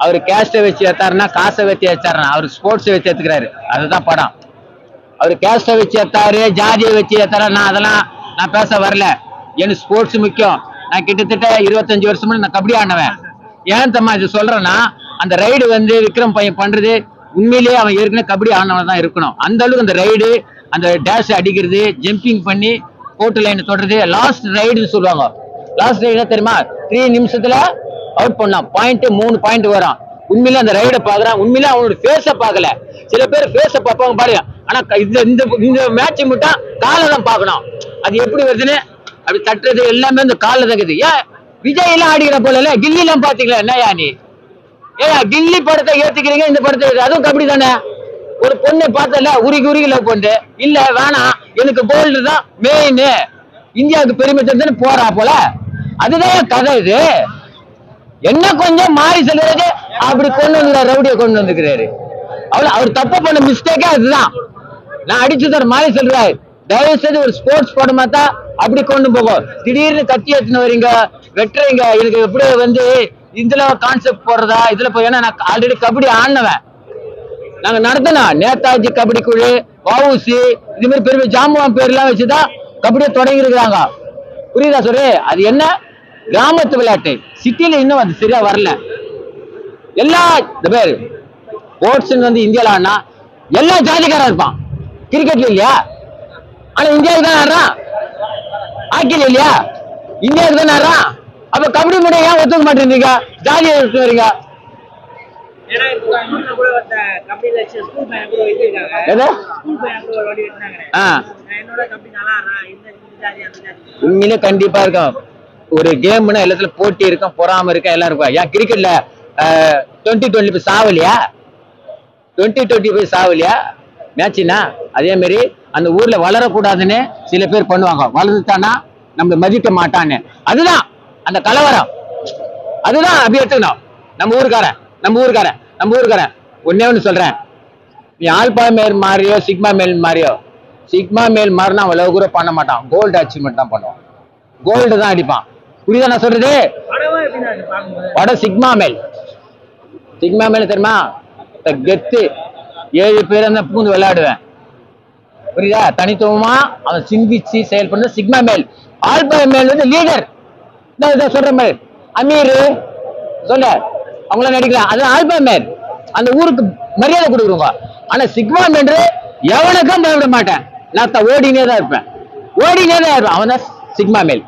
அவர் கேஸ்ட வச்சு ஏத்தாருன்னா காசை வச்சு ஏத்தாருன்னா அவர் ஸ்போர்ட்ஸ் வச்சு ஏத்துக்கிறாரு. அதுதான் படம். அவர் கேஸ்ட வச்சு ஏத்தாரு, ஜாதியை வச்சு ஏத்தாரு. அதெல்லாம் நான் பேச வரல. எனக்கு ஸ்போர்ட்ஸ் முக்கியம். நான் கிட்டத்தட்ட 25 வருஷமா நான் கபடி ஆடினவன். ஏன் தம்மா இது சொல்றேன்னா, அந்த ரைடு வந்து விக்ரம் பையன் பண்றது உண்மையிலேயே அவன் ஏற்கனவே கபடி ஆடினவன் தான் இருக்கணும். அந்த அளவுக்கு அந்த ரைடு, அந்த டேஷ் அடிக்கிறது, ஜம்பிங் பண்ணி கோட்டு லைன் தொடர்றது, லாஸ்ட் ரைடுன்னு சொல்லுவாங்க. லாஸ்ட் ரைடு தெரியுமா? 3 நிமிஷத்துல அவுட் பண்ணலாம். 3 பாயிண்ட் வரும். உண்மையில அந்த ரைட பாக்குறான். உண்மையில அவனோட ஃபேஸ பாக்கல. சில பேர் ஃபேஸ பார்ப்பாங்க பாருங்க. ஆனா இந்த மேட்ச் மட்டும் காலை தான் பார்க்கணும். அது எப்படி வருதுன்னு அப்படி தட்டுறது எல்லாமே இந்த காலில் தான் இருக்குது. ஏன் விஜய் எல்லாம் ஆடிக்கிற போல இல்ல, கில்லி எல்லாம் பாத்தீங்களா? என்னையா நீ கில்லி படத்தை ஏத்துக்கிறீங்க, இந்த படத்தை அதுவும் கபடி தானே. ஒரு பொண்ணை பார்த்தல உருகி லவ் பண்ணு இல்ல வேணாம், எனக்கு கோல்டு தான் மெயின், இந்தியாவுக்கு பெருமை தந்து போறா போல. அதுதான் கதை. இது என்ன கொஞ்சம் மாறி செல்வது அப்படி கொண்டு வந்து ரவுடியை கொண்டு வந்துக்கிறாரு. அவர் தப்பு பண்ண மிஸ்டேக்கே அதுதான். நான் அடிச்சு தர மாறி சொல்றாரு. தயவு செய்து ஒரு ஸ்போர்ட்ஸ் படமா தான் அப்படி கொண்டு போகும். திடீர்னு கத்தி எடுத்துன்னு வரீங்க, வெட்டுறீங்க. எனக்கு எப்படி வந்து இதுல கான்செப்ட் போடுறதா இதுல போய், ஏன்னா நான் ஆல்ரெடி கபடி ஆடினவன். நாங்க நடத்தினோம் நேதாஜி கபடி குழு, வவுசி, இது மாதிரி பெரிய ஜாம்பவான் பேர்லாம் வச்சுதான் கபடியை தொடங்கி இருக்கிறாங்க. புரியுதா சொல்லு? அது என்ன கிராமத்து விளையாட்டு. சிட்டில இன்னும் அது சரியா வரல. எல்லா பேர் ஸ்போர்ட்ஸ் வந்து இந்தியால ஆனா எல்லா ஜாதிக்காரன் இருப்பான். கிரிக்கெட்ல இல்லையா? ஆனா இந்தியாவுக்கு தான் ஆடுறான். ஹாக்கில இல்லையா? இந்தியாவுக்கு தான் ஆடுறான். அப்ப கபடி மட்டும் ஏன் ஒத்துக்க மாட்டேங்க? ஜாலியா எடுத்து வரீங்க. உண்மையிலே கண்டிப்பா இருக்கும். ஒரு கேம்னா எல்லாத்துல போட்டி இருக்கும், பொறாம இருக்கும், எல்லாம் இருக்கும். ஏன் கிரிக்கெட்ல 2020 போய் சாவலியா? 2020 போய் சாவலியா மேட்ச்னா? அதே மாதிரி அந்த ஊர்ல வளரக்கூடாதுன்னு சில பேர் பண்ணுவாங்க. வளர்ந்துட்டானா நம்ம மதிக்க மாட்டான்னு. அதுதான் அந்த கலவரம். அதுதான் அப்படி எடுத்துக்கணும். நம்ம ஊருக்காரன் ஒன்னே ஒண்ணு சொல்றேன். நீ ஆல்பா மேல் மாறியோ சிக்மா மேல் மாறியோ, சிக்மா மேல் மாறினா அவன் லவ் கூட பண்ண மாட்டான். கோல்டு அச்சீவ்மெண்ட் தான் பண்ணுவான். கோல்டு தான் அடிப்பான். புரியுதா நான் சொல்றது? படம் சிக்மா மேல் தெரியுமா? கெத்து 7 பேர் அந்த பூந்து விளையாடுவேன். புரியுதா? தனித்துவமா அவன் சிந்திச்சு செயல்படுற சிக்மா மேல். ஆல்பா மேல் வந்து லீடர். சொல்ற மாதிரி அமீர் சொல்ல அவங்கள நடிக்கலாம். அது ஆல்பா மேல். அந்த ஊருக்கு மரியாதை கொடுக்குறோங்க. ஆனா சிக்மா மேல் எவனுக்கும் பயப்பட மாட்டேன். நான் ஓடினே தான் இருப்பேன். அவன் தான் சிக்மா மேல்.